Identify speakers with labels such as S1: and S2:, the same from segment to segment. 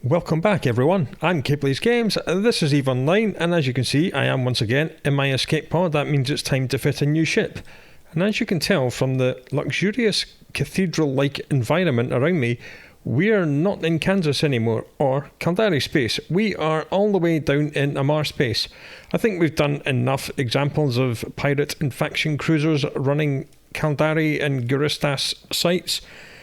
S1: Welcome back everyone, I'm Kipleigh's Games, this is EVE Online, and as you can see I am once again in my escape pod. That means it's time to fit a new ship. And as you can tell from the luxurious cathedral-like environment around me, we are not in Kansas anymore, or Caldari space. We are all the way down in Amar space. I think we've done enough examples of pirate and faction cruisers running Caldari and Guristas sites.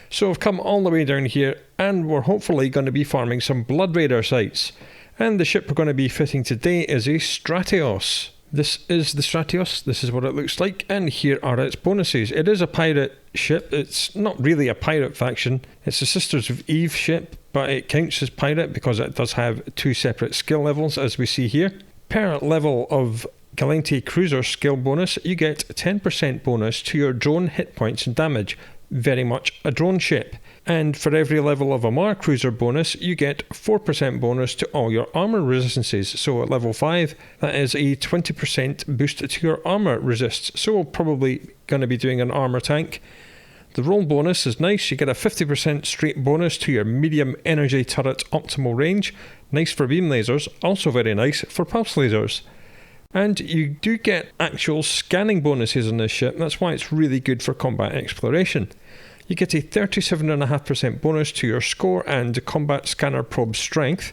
S1: So I've come all the way down here, and we're hopefully going to be farming some Blood Raider sites. And the ship we're going to be fitting today is a Stratios. This is the Stratios, this is what it looks like, and here are its bonuses. It is a pirate ship, it's not really a pirate faction, it's a Sisters of Eve ship, but it counts as pirate because it does have two separate skill levels as we see here. Per level of Galante Cruiser skill bonus, you get 10% bonus to your drone hit points and damage. Very much a drone ship. And for every level of Amar Cruiser bonus, you get 4% bonus to all your armor resistances. So at level 5, that is a 20% boost to your armor resists. So we're probably going to be doing an armor tank. The roll bonus is nice. You get a 50% straight bonus to your medium energy turret optimal range. Nice for beam lasers. Also very nice for pulse lasers. And you do get actual scanning bonuses on this ship. That's why it's really good for combat exploration. You get a 37.5% bonus to your score and combat scanner probe strength.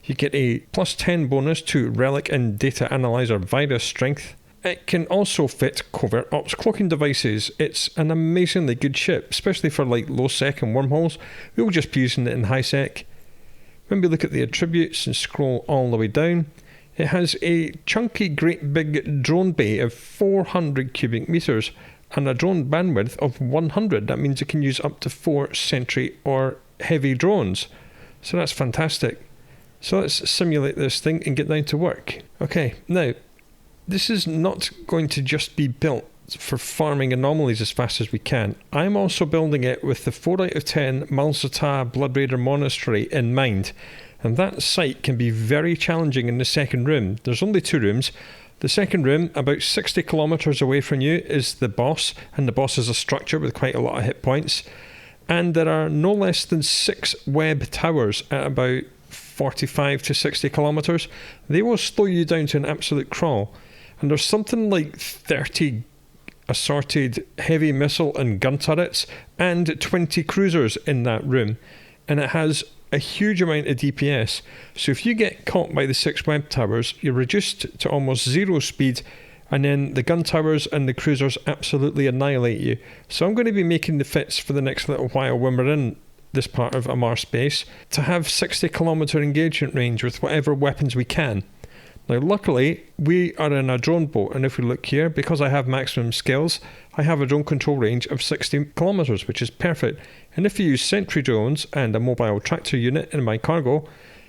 S1: You get a plus 10 bonus to relic and data analyzer virus strength. It can also fit covert ops cloaking devices. It's an amazingly good ship, especially for like low sec and wormholes. We'll just be using it in Highsec. When we look at the attributes and scroll all the way down, it has a chunky great big drone bay of 400 cubic meters and a drone bandwidth of 100. That means it can use up to 4 sentry or heavy drones. So that's fantastic. So let's simulate this thing and get down to work. Okay, now this is not going to just be built for farming anomalies as fast as we can. I'm also building it with the 4 out of 10 Mul-Zatah Blood Raider Monastery in mind. And that site can be very challenging in the second room. There's only 2 rooms. The second room, about 60 kilometers away from you, is the boss. And the boss is a structure with quite a lot of hit points. And there are no less than 6 web towers at about 45 to 60 kilometers. They will slow you down to an absolute crawl. And there's something like 30 assorted heavy missile and gun turrets and 20 cruisers in that room. And it has a huge amount of DPS, so if you get caught by the 6 web towers, you're reduced to almost 0 speed, and then the gun towers and the cruisers absolutely annihilate you. So I'm going to be making the fits for the next little while when we're in this part of Amar space to have 60 kilometer engagement range with whatever weapons we can. Now luckily we are in a drone boat, and if we look here, because I have maximum skills, I have a drone control range of 60 kilometers, which is perfect. And if you use sentry drones and a mobile tractor unit in my cargo,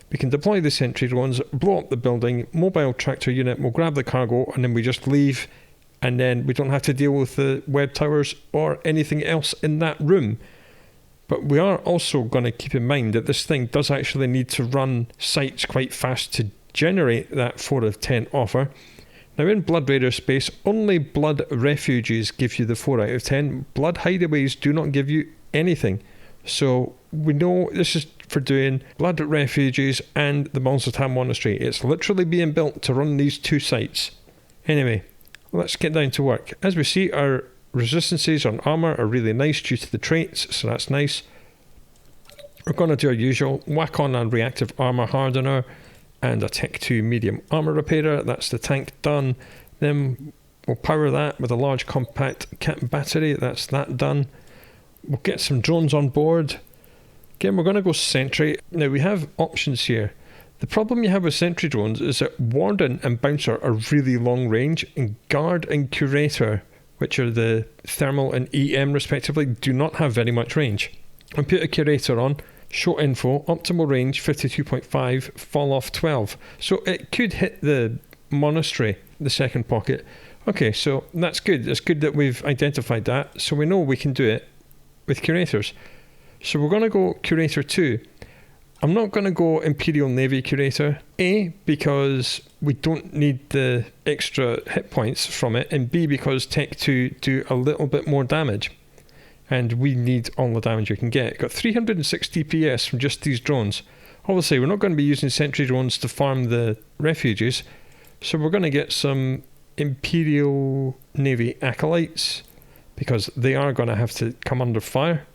S1: we can deploy the sentry drones, blow up the building, mobile tractor unit will grab the cargo, and then we just leave, and then we don't have to deal with the web towers or anything else in that room. But we are also going to keep in mind that this thing does actually need to run sites quite fast to generate that 4 out of 10 offer. Now in Blood Raider space, only blood refuges give you the 4 out of 10. Blood hideaways do not give you anything. So we know this is for doing blood refuges and the Mul-Zatah Monastery. It's literally being built to run these 2 sites. Anyway, let's get down to work. As we see, our resistances on armor are really nice due to the traits, so that's nice. We're going to do our usual, whack on a reactive armor hardener and a Tech 2 medium armor repairer. That's the tank done. Then we'll power that with a large compact cat battery. That's that done. We'll get some drones on board. Again, we're going to go sentry. Now we have options here. The problem you have with sentry drones is that Warden and Bouncer are really long range, and Guard and Curator, which are the thermal and EM respectively, do not have very much range. I'll put a Curator on. Show info, optimal range 52.5, fall off 12. So it could hit the monastery, the second pocket. Okay, so that's good. It's good that we've identified that, so we know we can do it with curators. So we're going to go Curator 2. I'm not going to go Imperial Navy Curator. A, because we don't need the extra hit points from it, and B, because Tech 2 do a little bit more damage. And we need all the damage we can get. Got 360 DPS from just these drones. Obviously, we're not going to be using sentry drones to farm the refuges, so we're going to get some Imperial Navy acolytes, because they are going to have to come under fire.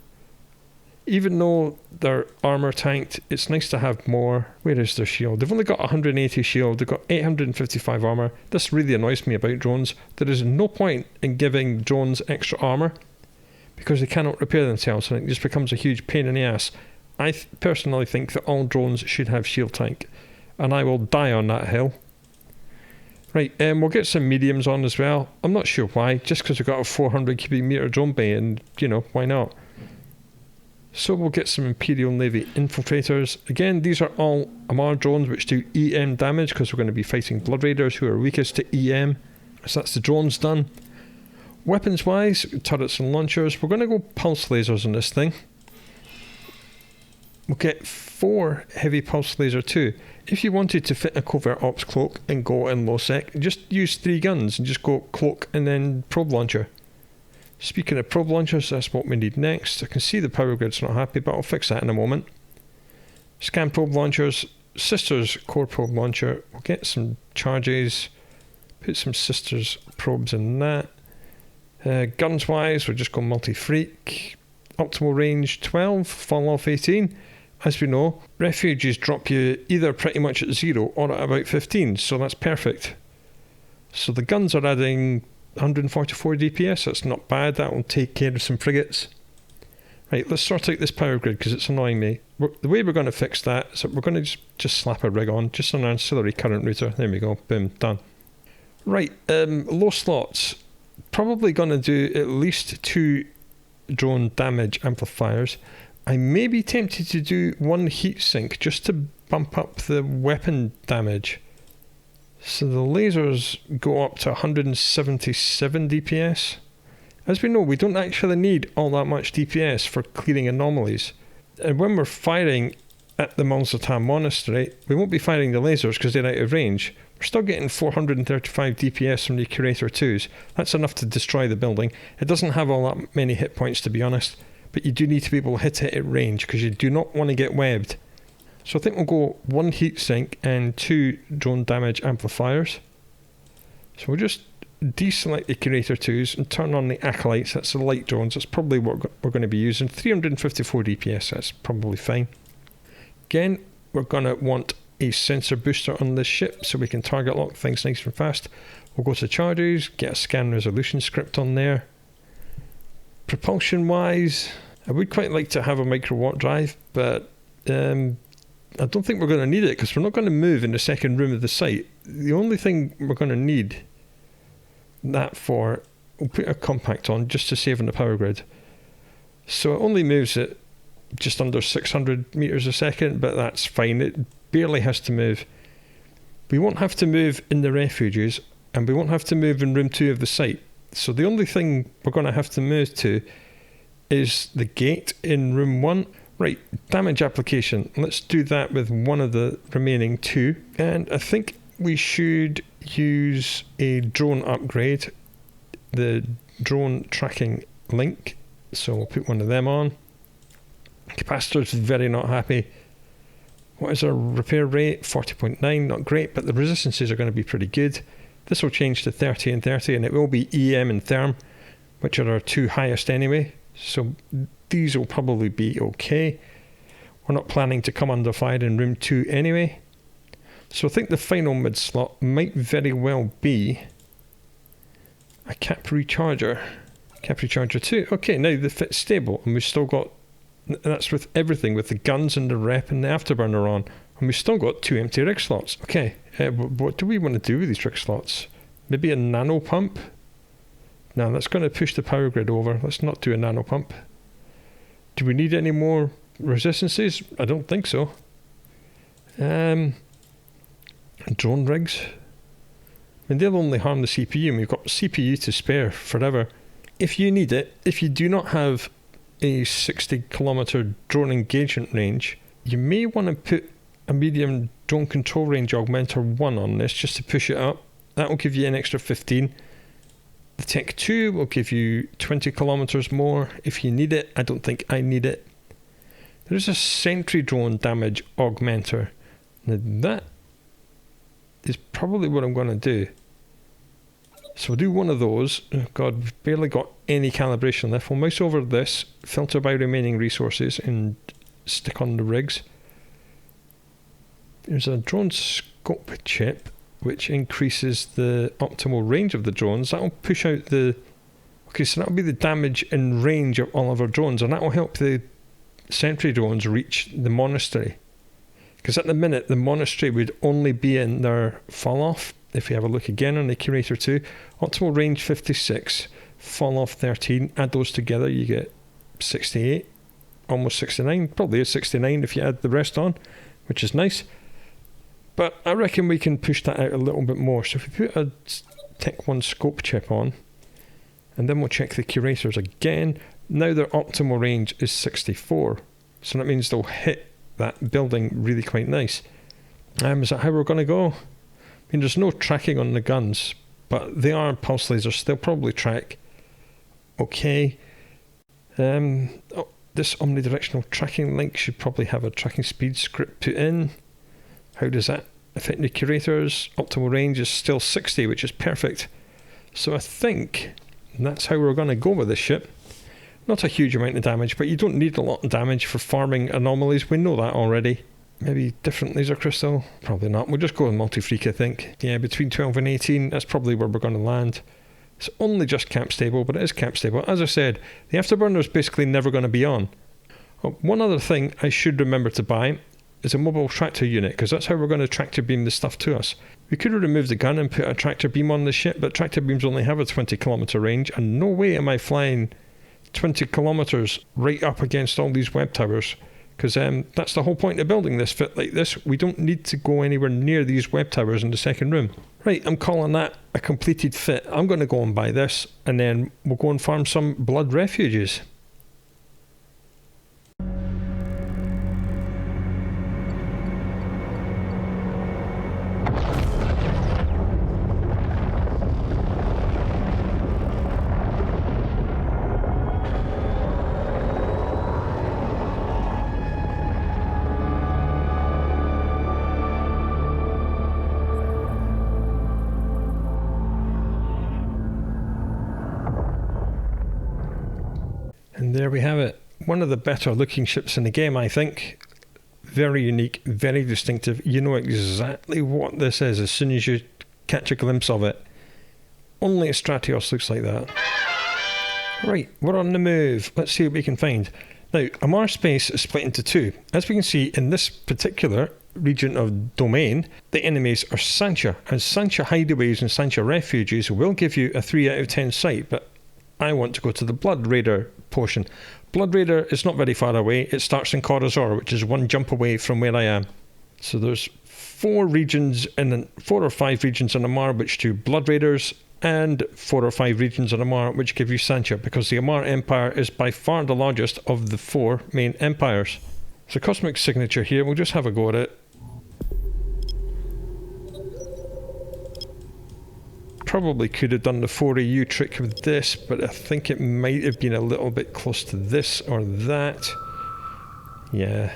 S1: Even though they're armor tanked, it's nice to have more. Where is their shield? They've only got 180 shield, they've got 855 armor. This really annoys me about drones. There is no point in giving drones extra armor, because they cannot repair themselves, and it just becomes a huge pain in the ass. I personally think that all drones should have shield tank, and I will die on that hill. Right, we'll get some mediums on as well. I'm not sure why, just because we've got a 400 cubic meter drone bay, and you know, why not? So we'll get some Imperial Navy infiltrators. Again, these are all Amar drones which do EM damage, because we're going to be fighting Blood Raiders who are weakest to EM. So that's the drones done. Weapons wise, turrets and launchers, we're going to go pulse lasers on this thing. We'll get 4 heavy pulse laser too. If you wanted to fit a covert ops cloak and go in low sec, just use 3 guns and just go cloak and then probe launcher. Speaking of probe launchers, that's what we need next. I can see the power grid's not happy, but I'll fix that in a moment. Scan probe launchers, Sisters core probe launcher. We'll get some charges, put some Sisters probes in that. Guns wise, we're just going multi-freak. Optimal range 12, fall off 18. As we know, refuges drop you either pretty much at 0 or at about 15, so that's perfect. So the guns are adding 144 DPS, that's not bad, that will take care of some frigates. Right, let's sort out this power grid because it's annoying me. The way we're going to fix that is that we're going to just slap a rig on, just an ancillary current router. There we go, boom, done. Right, low slots. Probably going to do at least 2 drone damage amplifiers. I may be tempted to do 1 heat sink just to bump up the weapon damage. So the lasers go up to 177 DPS. As we know, we don't actually need all that much DPS for clearing anomalies. And when we're firing at the Mul-Zatah Monastery, we won't be firing the lasers because they're out of range. We're still getting 435 DPS from the Curator 2s. That's enough to destroy the building. It doesn't have all that many hit points, to be honest, but you do need to be able to hit it at range because you do not want to get webbed. So I think we'll go 1 heatsink and 2 drone damage amplifiers. So we'll just deselect the Curator 2s and turn on the Acolytes. That's the light drones. That's probably what we're going to be using. 354 DPS, that's probably fine. Again, we're going to want a sensor booster on this ship so we can target lock things nice and fast. We'll go to charges, get a scan resolution script on there. Propulsion wise, I would quite like to have a micro warp drive, but I don't think we're going to need it because we're not going to move in the second room of the site. The only thing we're going to need that for, we'll put a compact on just to save on the power grid. So it only moves at just under 600 meters a second, but that's fine. It barely has to move. We won't have to move in the refuges, and we won't have to move in room 2 of the site. So the only thing we're going to have to move to is the gate in room 1. Right, damage application. Let's do that with one of the remaining 2. And I think we should use a drone upgrade, the drone tracking link. So we'll put one of them on. Capacitor's very not happy. What is our repair rate? 40.9, not great, but the resistances are going to be pretty good. This will change to 30 and 30, and it will be EM and Therm, which are our 2 highest anyway. So these will probably be okay. We're not planning to come under fire in room 2 anyway. So I think the final mid slot might very well be a cap recharger. Cap recharger 2. Okay, now the fit's stable, and we've still got, that's with everything, with the guns and the rep and the afterburner on. And we've still got 2 empty rig slots. Okay, what do we want to do with these rig slots? Maybe a nano pump? No, that's going to push the power grid over. Let's not do a nano pump. Do we need any more resistances? I don't think so. Drone rigs. I mean, they'll only harm the CPU, and we've got CPU to spare forever. If you need it, if you do not have a 60 kilometer drone engagement range, you may want to put a medium drone control range augmenter 1 on this just to push it up. That will give you an extra 15. The Tech 2 will give you 20 kilometers more if you need it. I don't think I need it. There's a sentry drone damage augmenter. Now that is probably what I'm going to do. So we'll do one of those. Oh God, we've barely got any calibration left. We'll mouse over this, filter by remaining resources, and stick on the rigs. There's a drone scope chip, which increases the optimal range of the drones. That'll push out the... Okay, so that'll be the damage and range of all of our drones, and that will help the sentry drones reach the monastery. Because at the minute, the monastery would only be in their fall-off. If you have a look again on the Curator 2, optimal range 56, fall-off 13. Add those together, you get 68, almost 69. Probably is 69 if you add the rest on, which is nice. But I reckon we can push that out a little bit more. So if we put a Tech 1 scope chip on, and then we'll check the Curators again. Now their optimal range is 64. So that means they'll hit that building really quite nice. Is that how we're going to go? I mean, there's no tracking on the guns, but they are pulse lasers. They'll probably track. Okay. This omnidirectional tracking link should probably have a tracking speed script put in. How does that affect the Curators? Optimal range is still 60, which is perfect. So I think that's how we're going to go with this ship. Not a huge amount of damage, but you don't need a lot of damage for farming anomalies. We know that already. Maybe different laser crystal? Probably not. We'll just go with multi-freak, I think. Yeah, between 12 and 18, that's probably where we're going to land. It's only just cap stable, but it is cap stable. As I said, the afterburner is basically never going to be on. Oh, one other thing I should remember to buy is a mobile tractor unit, because that's how we're going to tractor beam the stuff to us. We could have removed the gun and put a tractor beam on the ship, but tractor beams only have a 20 kilometer range, and no way am I flying 20 kilometers right up against all these web towers, because that's the whole point of building this fit like this. We don't need to go anywhere near these web towers in the second room. Right, I'm calling that a completed fit. I'm going to go and buy this, and then we'll go and farm some blood refuges. And there we have it. One of the better looking ships in the game, I think. Very unique, very distinctive. You know exactly what this is as soon as you catch a glimpse of it. Only a Stratios looks like that. Right, we're on the move. Let's see what we can find. Now, Amar space is split into two. As we can see in this particular region of domain, the enemies are Sancha, and Sancha hideaways and Sancha refuges will give you a 3 out of 10 sight, but I want to go to the Blood Raider portion. Blood Raider is not very far away. It starts in Corazor, which is one jump away from where I am. So there's 4 or 5 regions in Amar which do Blood Raiders, and 4 or 5 regions in Amar which give you Sancha, because the Amar Empire is by far the largest of the 4 main empires. So Cosmic Signature here, we'll just have a go at it. Probably could have done the 4AU trick with this, but I think it might have been a little bit close to this or that. Yeah.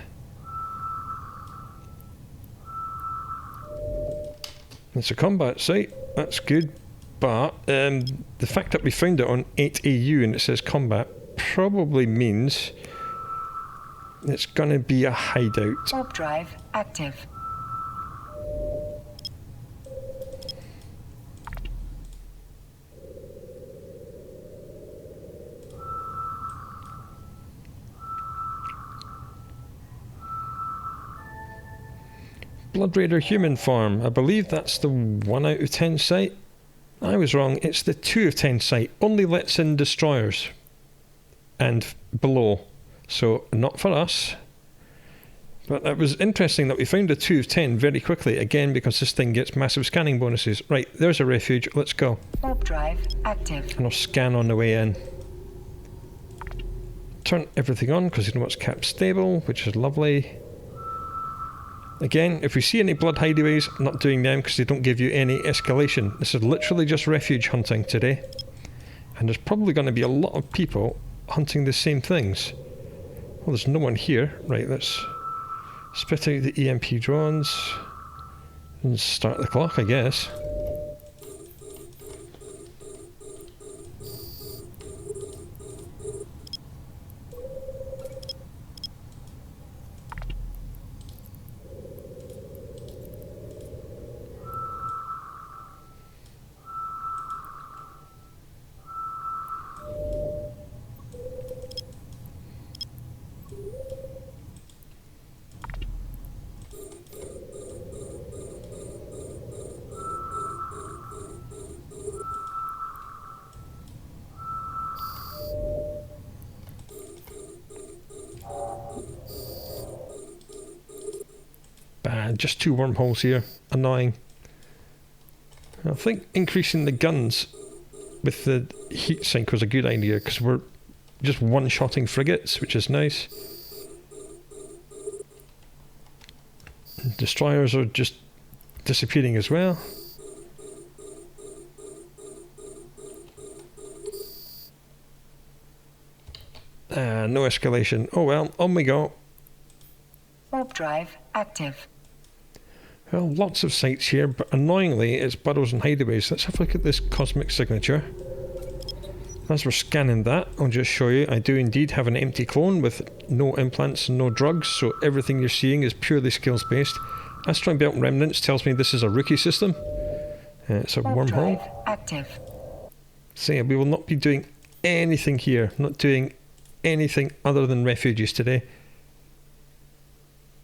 S1: It's a combat site, that's good, but the fact that we found it on 8AU and it says combat probably means it's going to be a hideout.
S2: Warp drive active.
S1: Blood Raider human farm. I believe that's the 1 out of 10 site. I was wrong. It's the 2 of 10 site. Only lets in destroyers and below. So not for us. But it was interesting that we found a 2 of 10 very quickly. Again, because this thing gets massive scanning bonuses. Right, there's a refuge. Let's go.
S2: Warp drive active.
S1: And I'll scan on the way in. Turn everything on because you know it's cap stable, which is lovely. Again, if we see any blood hideaways, not doing them because they don't give you any escalation. This is literally just refuge hunting today. And there's probably going to be a lot of people hunting the same things. Well, there's no one here. Right, let's spit out the EMP drones and start the clock, I guess. Bad, just 2 wormholes here. Annoying. I think increasing the guns with the heat sink was a good idea because we're just one-shotting frigates, which is nice. Destroyers are just disappearing as well. No escalation. Oh well, on we go.
S2: Warp drive active.
S1: Well, lots of sites here, but annoyingly it's burrows and hideaways. Let's have a look at this cosmic signature. As we're scanning that, I'll just show you, I do indeed have an empty clone with no implants and no drugs, so everything you're seeing is purely skills based. Asteroid Belt Remnants tells me this is a rookie system. It's a
S2: Warp
S1: wormhole.
S2: drive active.
S1: So yeah, we will not be doing anything here, not doing anything other than refuges today.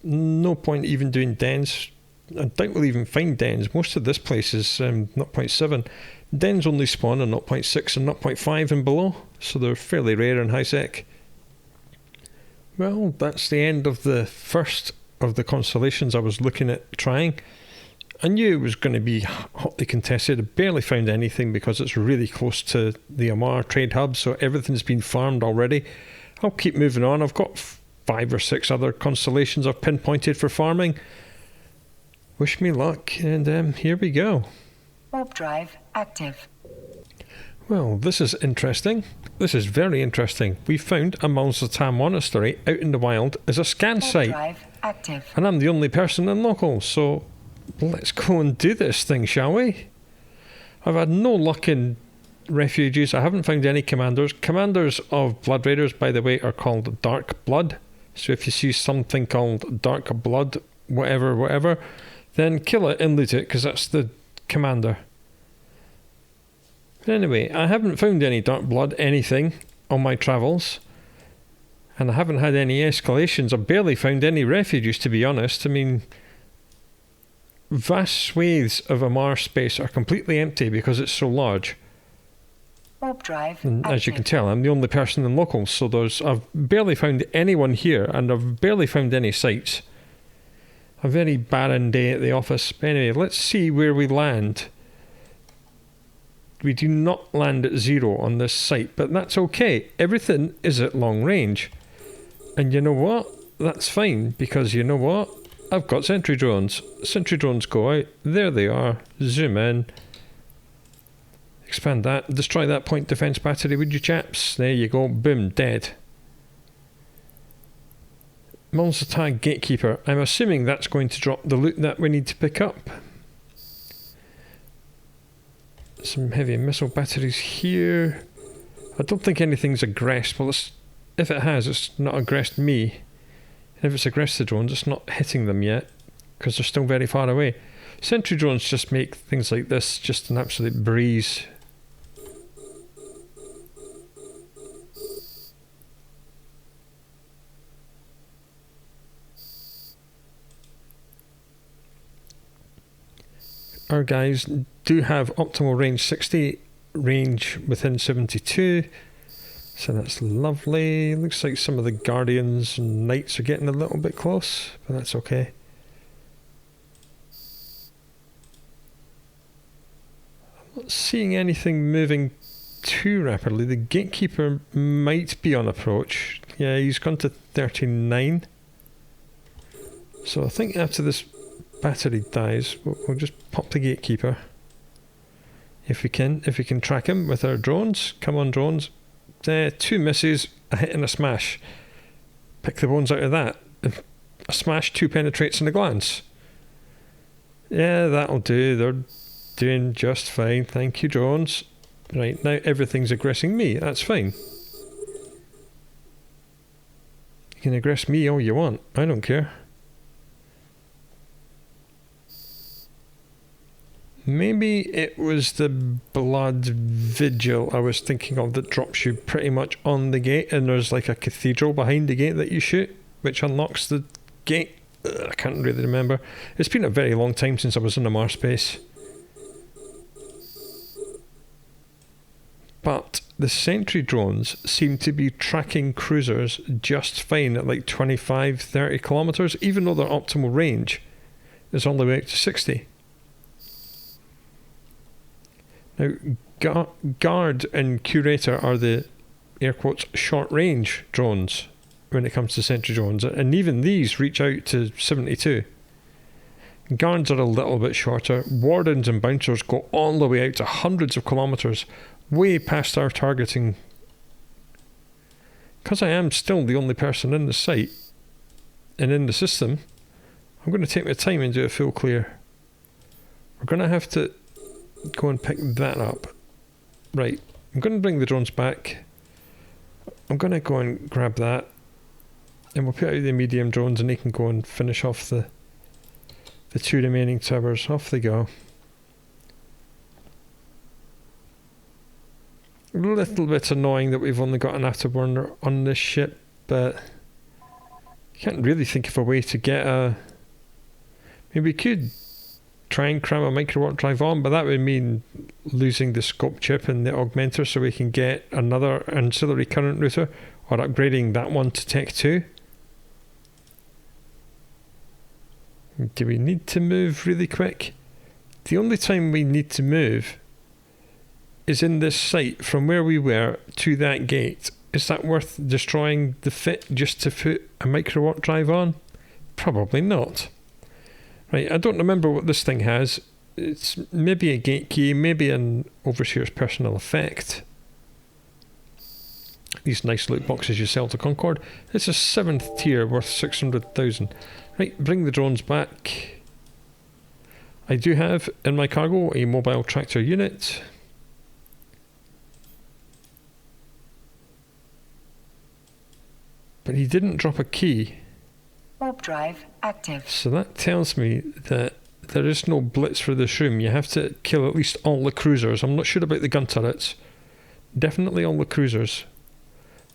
S1: No point even doing dens. I doubt we'll even find dens. Most of this place is 0.7. Dens only spawn on 0.6 and 0.5 and below, so they're fairly rare in Highsec. Well, that's the end of the first of the constellations I was looking at trying. I knew it was going to be hotly contested. I barely found anything because it's really close to the Amar trade hub, so everything's been farmed already. I'll keep moving on. I've got 5 or 6 other constellations I've pinpointed for farming. Wish me luck, and here we go.
S2: Warp drive active.
S1: Well, this is interesting. This is very interesting. We found a Mul-Zatah Monastery out in the wild as a scan
S2: Warp
S1: site.
S2: drive active.
S1: And I'm the only person in local, so let's go and do this thing, shall we? I've had no luck in refuges. I haven't found any commanders. Commanders of Blood Raiders, by the way, are called Dark Blood. So if you see something called Dark Blood, whatever, then kill it and loot it, because that's the commander. But anyway, I haven't found any Dark Blood anything on my travels. And I haven't had any escalations. I barely found any refuges, to be honest. I mean, vast swathes of Amar space are completely empty because it's so large.
S2: Warp drive
S1: And
S2: active.
S1: as you can tell, I'm the only person in locals, so I've barely found anyone here, and I've barely found any sites. A very barren day at the office. But anyway, let's see where we land. We do not land at 0 on this site, but that's okay. Everything is at long range. And you know what? That's fine, because you know what? I've got sentry drones. Sentry drones go out. There they are. Zoom in. Expand that. Destroy that point defense battery, would you chaps? There you go. Boom. Dead. Mul-Zatah Gatekeeper. I'm assuming that's going to drop the loot that we need to pick up. Some heavy missile batteries here. I don't think anything's aggressed. Well, if it has, it's not aggressed me. And if it's aggressed the drones, it's not hitting them yet, because they're still very far away. Sentry drones just make things like this just an absolute breeze. Our guys do have optimal range 60, range within 72, so that's lovely. Looks like some of the Guardians and Knights are getting a little bit close, but that's okay. I'm not seeing anything moving too rapidly. The Gatekeeper might be on approach. Yeah, he's gone to 39. So I think after this battery dies, we'll just pop the Gatekeeper. If we can track him with our drones. Come on, drones. 2 misses, a hit and a smash. pick the bones out of that. If a smash 2 penetrates in a glance. Yeah, that'll do. They're doing just fine. Thank you, drones. Right, now everything's aggressing me. That's fine. You can aggress me all you want. I don't care. Maybe it was the blood vigil I was thinking of that drops you pretty much on the gate, and there's like a cathedral behind the gate that you shoot, which unlocks the gate. I can't really remember. It's been a very long time since I was in the Mars space. But the sentry drones seem to be tracking cruisers just fine at like 25, 30 kilometers, even though their optimal range is all the way up to 60. Now, Guard and Curator are the, air quotes, short-range drones when it comes to sentry drones, and even these reach out to 72. Guards are a little bit shorter. Wardens and Bouncers go all the way out to hundreds of kilometres, way past our targeting. Because I am still the only person in the site and in the system, I'm going to take my time and do a full clear. We're going to have to go and pick that up. Right, I'm going to bring the drones back. I'm going to go and grab that, and we'll put out the medium drones and they can go and finish off the 2 remaining towers. Off they go. A little bit annoying that we've only got an afterburner on this ship, but I can't really think of a way to get a... Maybe we could try and cram a micro warp drive on, but that would mean losing the scope chip and the augmenter, so we can get another ancillary current router, or upgrading that one to Tech 2. Do we need to move really quick? The only time we need to move is in this site from where we were to that gate. Is that worth destroying the fit just to put a micro warp drive on? Probably not. Right, I don't remember what this thing has. It's maybe a gate key, maybe an Overseer's personal effect. These nice loot boxes you sell to Concord. It's a 7th tier worth 600,000. Right, bring the drones back. I do have in my cargo a mobile tractor unit. But he didn't drop a key.
S2: Warp drive active.
S1: So that tells me that there is no blitz for this room. You have to kill at least all the cruisers. I'm not sure about the gun turrets. Definitely all the cruisers.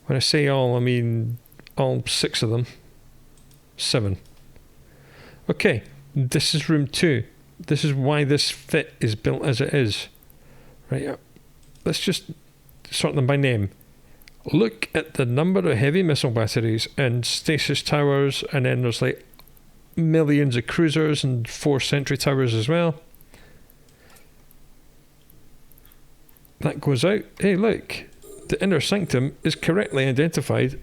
S1: When I say all, I mean all 6 of them. 7. Okay, this is room 2. This is why this fit is built as it is. Right, let's just sort them by name. Look at the number of heavy missile batteries and stasis towers, and then there's like millions of cruisers and 4 sentry towers as well. That goes out. Hey, look, the inner sanctum is correctly identified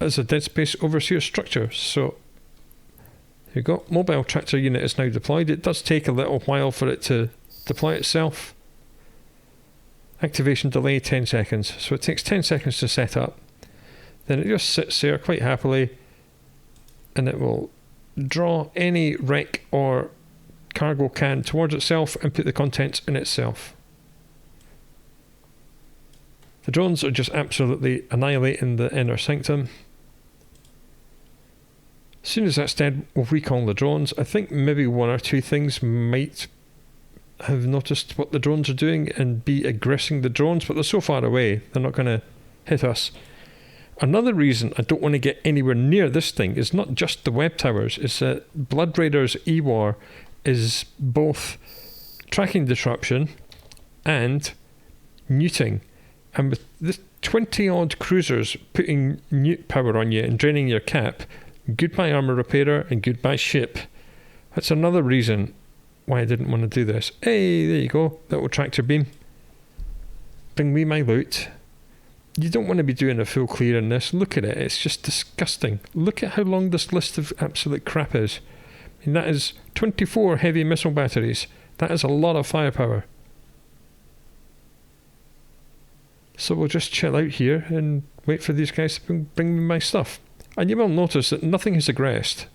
S1: as a Dead Space Overseer structure. So here you go. Mobile tractor unit is now deployed. It does take a little while for it to deploy itself. Activation delay 10 seconds. So it takes 10 seconds to set up. Then it just sits there quite happily, and it will draw any wreck or cargo can towards itself and put the contents in itself. The drones are just absolutely annihilating the inner sanctum. As soon as that's dead, we'll recall the drones. I think maybe 1 or 2 things might have noticed what the drones are doing and be aggressing the drones, but they're so far away, they're not going to hit us. Another reason I don't want to get anywhere near this thing is not just the web towers, it's that Blood Raiders EWAR is both tracking disruption and neuting. And with the 20 odd cruisers putting newt power on you and draining your cap, goodbye armor repairer and goodbye ship. That's another reason why I didn't want to do this. Hey, there you go, little tractor beam. Bring me my loot. You don't want to be doing a full clear in this. Look at it, it's just disgusting. Look at how long this list of absolute crap is. I mean, that is 24 heavy missile batteries. That is a lot of firepower. So we'll just chill out here and wait for these guys to bring me my stuff. And you will notice that nothing has aggressed.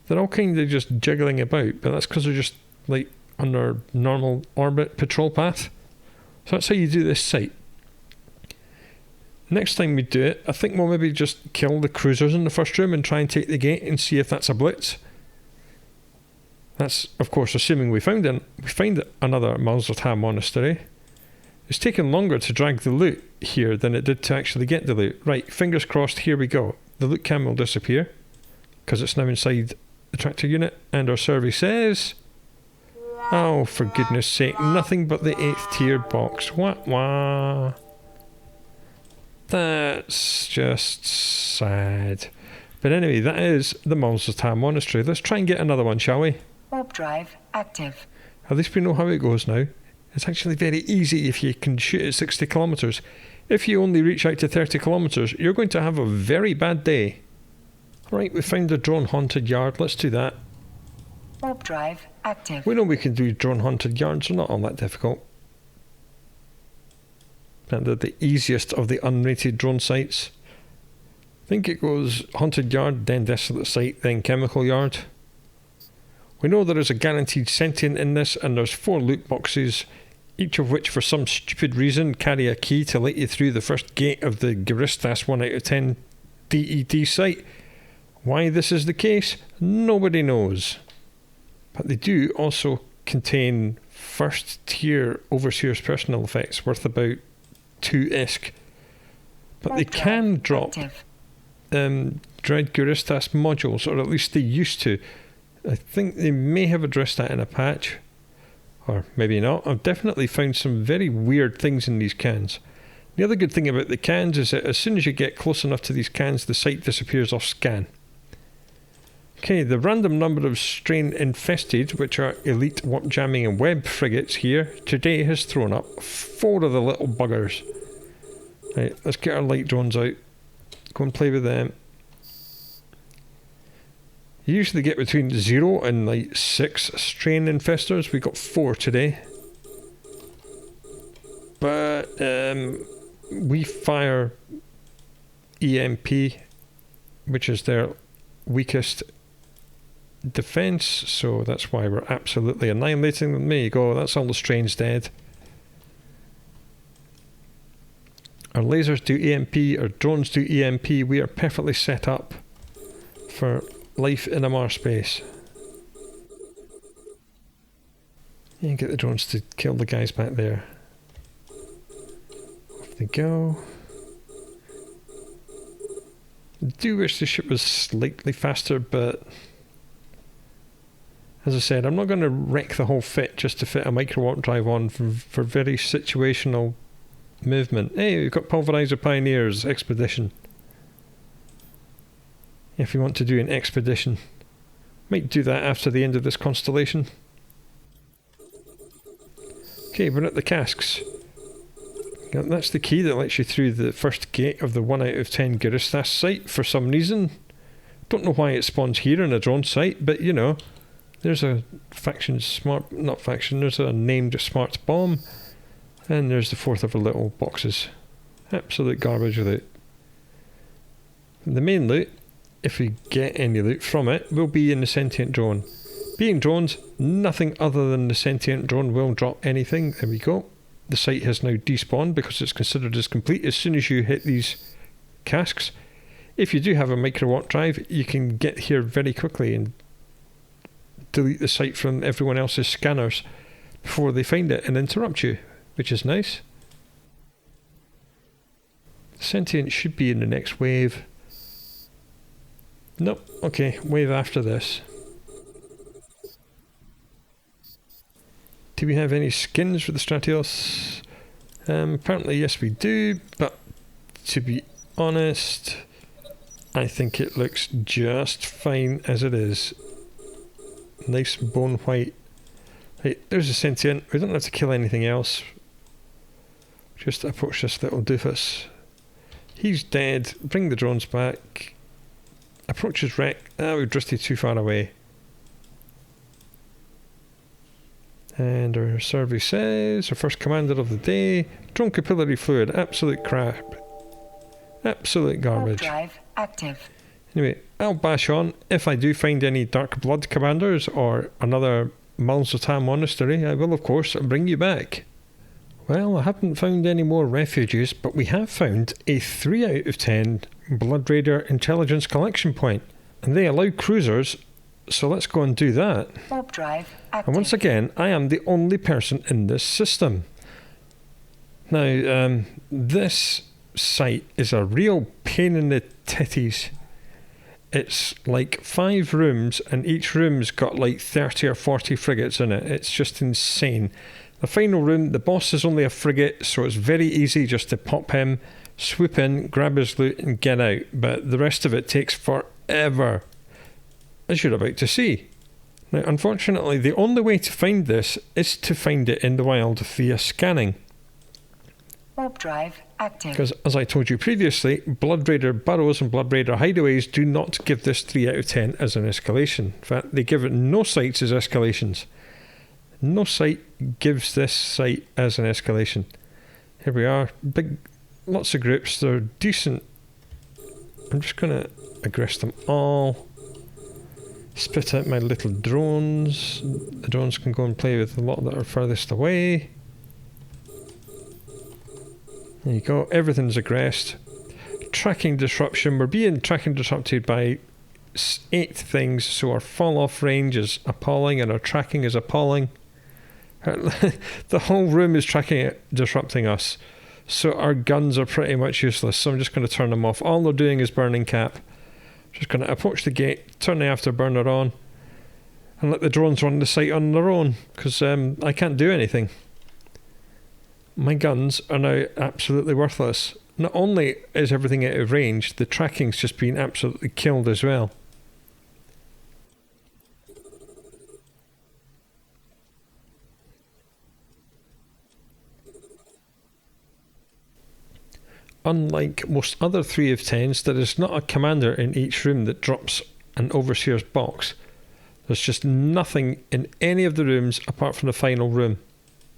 S1: They're all kind of just jiggling about, but that's because they're just like on their normal orbit patrol path. So that's how you do this site. Next time we do it, I think we'll maybe just kill the cruisers in the first room and try and take the gate and see if that's a blitz. That's, of course, assuming we find another Mul-Zatah Monastery. It's taken longer to drag the loot here than it did to actually get the loot. Right, fingers crossed, here we go. The loot cam will disappear because it's now inside the tractor unit, and our survey says, oh, for goodness sake, nothing but the 8th tier box. Wah. That's just sad. But anyway, that is the Mul-Zatah Monastery. Let's try and get another one, shall we?
S2: Warp drive active.
S1: At least we know how it goes now. It's actually very easy if you can shoot at 60 kilometres. If you only reach out to 30 kilometres, you're going to have a very bad day. Right, we found the drone haunted yard. Let's do that.
S2: Warp drive active.
S1: We know we can do drone haunted yards. They're not all that difficult. And they're the easiest of the unrated drone sites. I think it goes haunted yard, then desolate site, then chemical yard. We know there is a guaranteed sentient in this, and there's 4 loot boxes, each of which for some stupid reason carry a key to let you through the first gate of the Garistas 1 out of 10 DED site. Why this is the case, nobody knows. But they do also contain first tier Overseer's personal effects worth about 2 ISK. But they can drop Dread Garistas modules, or at least they used to. I think they may have addressed that in a patch, or maybe not. I've definitely found some very weird things in these cans. The other good thing about the cans is that as soon as you get close enough to these cans, the site disappears off scan. Okay, the random number of strain infested, which are elite warp jamming and web frigates here, today has thrown up 4 of the little buggers. Right, let's get our light drones out. Go and play with them. You usually get between 0 and like 6 strain infestors. We got 4 today. But we fire EMP, which is their weakest defense, so that's why we're absolutely annihilating them. There you go, that's all the strains dead. Our lasers do EMP, our drones do EMP. We are perfectly set up for life in a Mars space. And get the drones to kill the guys back there. Off they go. I do wish the ship was slightly faster, but as I said, I'm not going to wreck the whole fit just to fit a micro warp drive on for very situational movement. Hey, we've got Pulverize the Pioneers expedition. If you want to do an expedition, might do that after the end of this constellation. Okay, we're at the casks. That's the key that lets you through the first gate of the 1 out of 10 Garistas site for some reason. Don't know why it spawns here in a drone site, but you know, there's a there's a named smart bomb, and there's the 4th of our little boxes. Absolute garbage with it. The main loot, if we get any loot from it, will be in the sentient drone. Being drones, nothing other than the sentient drone will drop anything. There we go. The site has now despawned because it's considered as complete as soon as you hit these casks. If you do have a micro warp drive, you can get here very quickly and delete the site from everyone else's scanners before they find it and interrupt you, which is nice. Sentient should be in the next wave. Nope, okay, wave after this. Do we have any skins for the Stratios? Apparently yes we do, but to be honest, I think it looks just fine as it is. Nice bone white. Hey, there's a sentient. We don't have to kill anything else. Just approach this little doofus. He's dead. Bring the drones back. Approach his wreck. Ah, we've drifted too far away. And our survey says, our first commander of the day, drone capillary fluid, absolute crap. Absolute garbage.
S2: Drive active.
S1: Anyway, I'll bash on. If I do find any Dark Blood commanders or another Mul-Zatah Monastery, I will of course bring you back. Well, I haven't found any more refuges, but we have found a 3 out of 10 Blood Raider intelligence collection point. And they allow cruisers, so let's go and do that.
S2: Warp drive active.
S1: And once again, I am the only person in this system. Now, this site is a real pain in the titties. It's like 5 rooms, and each room's got like 30 or 40 frigates in it. It's just insane. The final room, the boss is only a frigate, so it's very easy just to pop him, swoop in, grab his loot and get out. But the rest of it takes forever, as you're about to see. Now, unfortunately, the only way to find this is to find it in the wild via scanning.
S2: Warp drive active.
S1: Because, as I told you previously, Blood Raider burrows and Blood Raider hideaways do not give this 3 out of 10 as an escalation. In fact, they give it no sites as escalations. No site gives this site as an escalation. Here we are. Big, lots of groups. They're decent. I'm just going to aggress them all. Spit out my little drones. The drones can go and play with the lot that are furthest away. There you go. Everything's aggressed. Tracking disruption. We're being tracking disrupted by 8 things, so our fall off range is appalling and our tracking is appalling. The whole room is disrupting us, so our guns are pretty much useless, so I'm just going to turn them off. All they're doing is burning cap. Just going to approach the gate, turn the afterburner on, and let the drones run the site on their own, because I can't do anything. My guns are now absolutely worthless. Not only is everything out of range, the tracking's just been absolutely killed as well. Unlike most other 3 of 10s, there is not a commander in each room that drops an Overseer's box. There's just nothing in any of the rooms apart from the final room,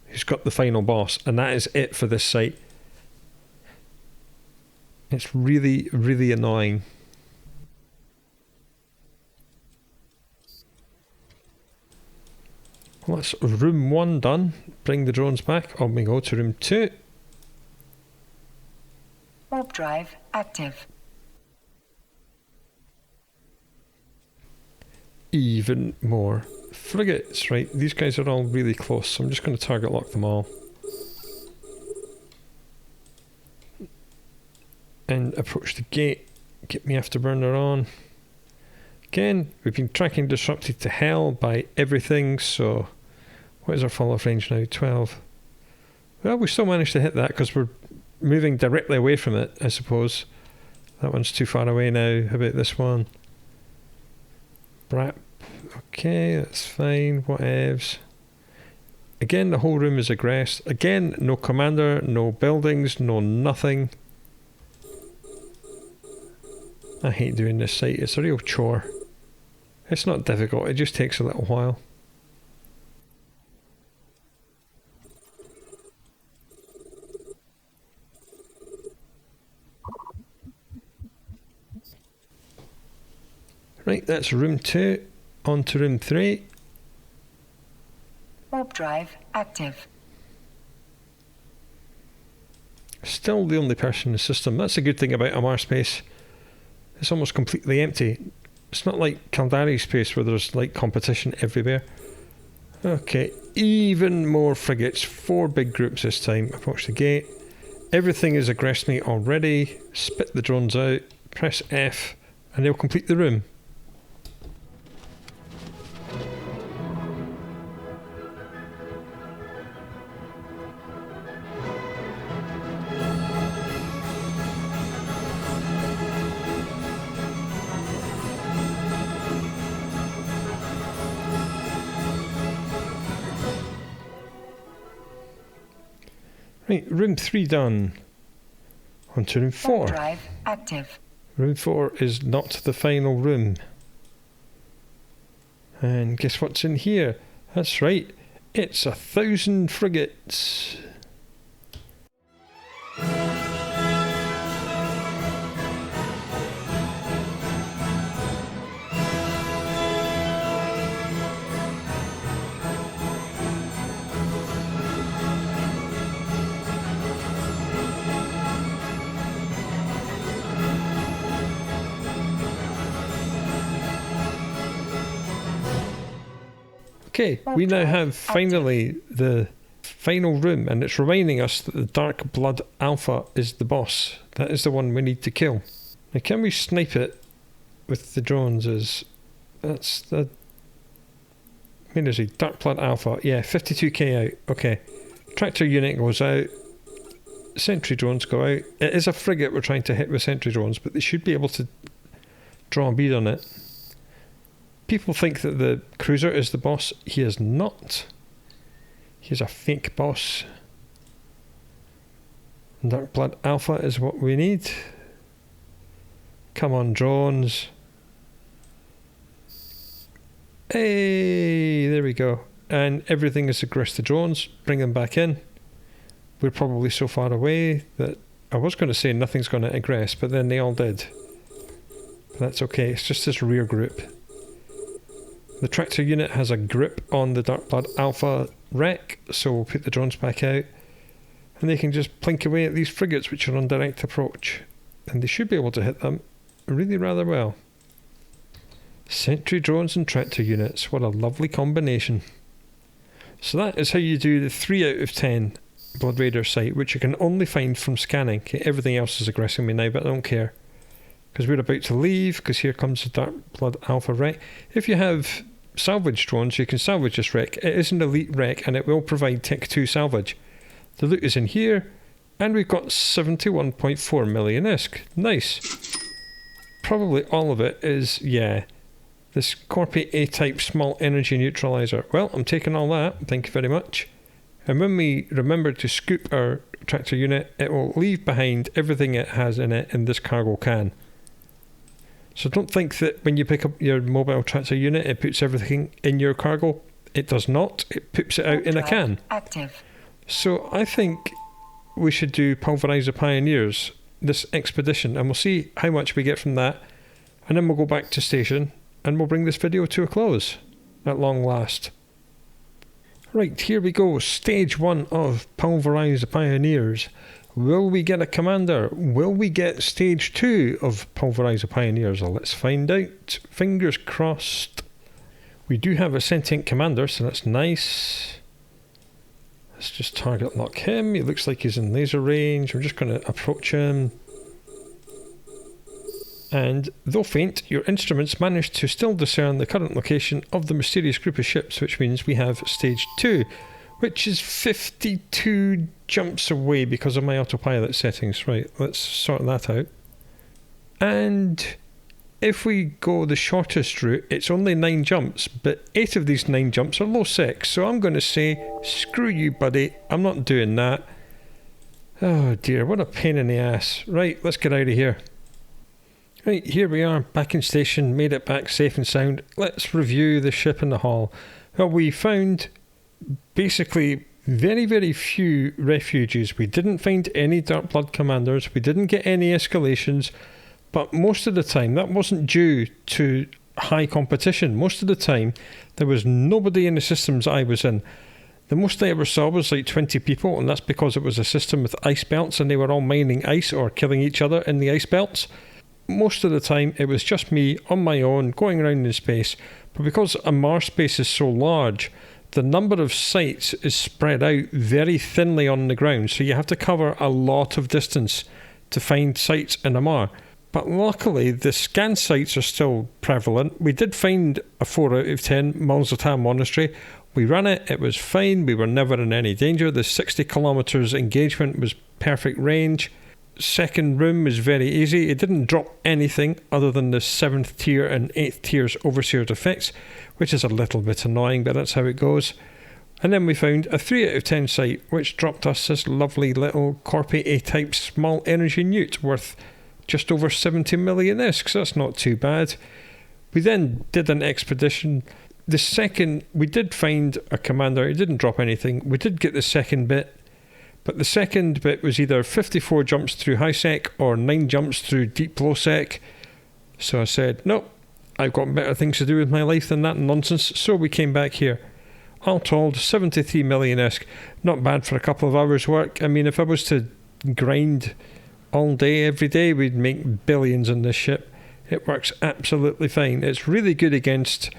S1: who's got the final boss, and that is it for this site. It's really, really annoying. Well, that's room 1 done. Bring the drones back. On we go to room 2.
S2: Warp drive active.
S1: Even more frigates, right? These guys are all really close, so I'm just going to target lock them all. And approach the gate. Get me afterburner on. Again, we've been tracking disrupted to hell by everything, so what is our fall off range now? 12. Well, we still managed to hit that because we're moving directly away from it, I suppose. That one's too far away now. How about this one? Brap. Okay, that's fine. Whatevs. Again, the whole room is aggressed. Again, no commander, no buildings, no nothing. I hate doing this site. It's a real chore. It's not difficult. It just takes a little while. Right, that's room 2. On to room 3.
S2: Warp drive active.
S1: Still the only person in the system. That's a good thing about Amar space. It's almost completely empty. It's not like Caldari space where there's like competition everywhere. Okay, even more frigates. 4 big groups this time. Approach the gate. Everything is aggressed me already. Spit the drones out. Press F and they'll complete the room. Right, room 3 done. On to room 4.
S2: Drive active.
S1: Room 4 is not the final room. And guess what's in here? That's right. It's 1,000 frigates. Okay, we now have finally the final room, and it's reminding us that the Dark Blood Alpha is the boss. That is the one we need to kill. Now, can we snipe it with the drones? That's the... Where is he? Dark Blood Alpha. Yeah, 52k out. Okay. Tractor unit goes out. Sentry drones go out. It is a frigate we're trying to hit with sentry drones, but they should be able to draw a bead on it. People think that the cruiser is the boss. He is not. He is a fake boss. Dark Blood Alpha is what we need. Come on, drones. Hey, there we go. And everything is aggressed to drones. Bring them back in. We're probably so far away that I was going to say nothing's going to aggress, but then they all did. But that's okay. It's just this rear group. The tractor unit has a grip on the Dark Blood Alpha wreck, so we'll put the drones back out. And they can just plink away at these frigates which are on direct approach. And they should be able to hit them really rather well. Sentry drones and tractor units, what a lovely combination. So that is how you do the 3 out of 10 Blood Raider site, which you can only find from scanning. Okay, everything else is aggressing me now, but I don't care. Because we're about to leave, because here comes the Dark Blood Alpha wreck. If you have salvage drones, you can salvage this wreck. It is an elite wreck, and it will provide Tech 2 salvage. The loot is in here, and we've got 71.4 million ISK. Nice. Probably all of it is, yeah, this Corpi A-type small energy neutralizer. Well, I'm taking all that, thank you very much. And when we remember to scoop our tractor unit, it will leave behind everything it has in it in this cargo can. So don't think that when you pick up your mobile tractor unit, it puts everything in your cargo. It does not. It poops it out in a can.
S2: Active.
S1: So I think we should do Pulverize the Pioneers, this expedition, and we'll see how much we get from that. And then we'll go back to station, and we'll bring this video to a close, at long last. Right, here we go. Stage 1 of Pulverize the Pioneers. Will we get a commander? Will we get stage 2 of Pulverize the Pioneers? Well, let's find out. Fingers crossed. We do have a sentient commander, so that's nice. Let's just target lock him. He looks like he's in laser range. We're just going to approach him. And though faint, your instruments manage to still discern the current location of the mysterious group of ships, which means we have stage 2. Which is 52 jumps away because of my autopilot settings. Right, let's sort that out. And if we go the shortest route, it's only 9 jumps, but 8 of these 9 jumps are low sec. So I'm going to say, screw you, buddy. I'm not doing that. Oh dear, what a pain in the ass. Right, let's get out of here. Right, here we are, back in station, made it back safe and sound. Let's review the ship in the hull. Well, we found basically very, very few refuges. We didn't find any Dark Blood commanders. We didn't get any escalations. But most of the time, that wasn't due to high competition. Most of the time, there was nobody in the systems I was in. The most I ever saw was like 20 people, and that's because it was a system with ice belts, and they were all mining ice or killing each other in the ice belts. Most of the time, it was just me on my own, going around in space. But because a Mars space is so large, the number of sites is spread out very thinly on the ground, so you have to cover a lot of distance to find sites in a Mars. But luckily, the scan sites are still prevalent. We did find a 4 out of 10 Mul-Zatah Monastery. We ran it, it was fine, we were never in any danger. The 60 kilometers engagement was perfect range. Second room was very easy. It didn't drop anything other than the 7th tier and 8th tiers Overseer's effects, which is a little bit annoying, but that's how it goes. And then we found a 3 out of 10 site, which dropped us this lovely little Corpi A-type small energy newt worth just over 70 million ISK, so that's not too bad. We then did an expedition the second, we did find a commander. It didn't drop anything. We did get the second bit, but the second bit was either 54 jumps through Highsec or 9 jumps through Deep Low Sec. So I said, nope, I've got better things to do with my life than that nonsense. So we came back here. All told, 73 million ESC. Not bad for a couple of hours work. I mean, if I was to grind all day, every day, we'd make billions on this ship. It works absolutely fine. It's really good against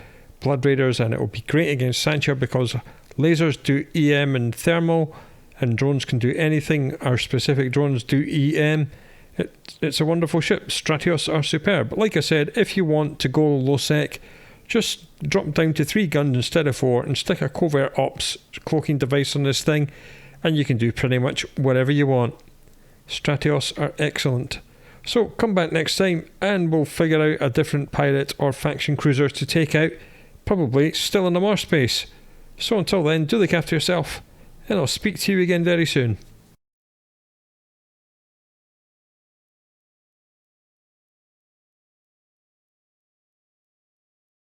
S1: Blood Raiders, and it will be great against Sancha because lasers do EM and thermal, and drones can do anything. Our specific drones do EM. It's a wonderful ship. Stratios are superb. But like I said, if you want to go low sec, just drop down to 3 guns instead of 4 and stick a covert ops cloaking device on this thing, and you can do pretty much whatever you want. Stratios are excellent. So come back next time and we'll figure out a different pirate or faction cruiser to take out, probably still in the Mars space. So until then, do look after yourself, and I'll speak to you again very soon.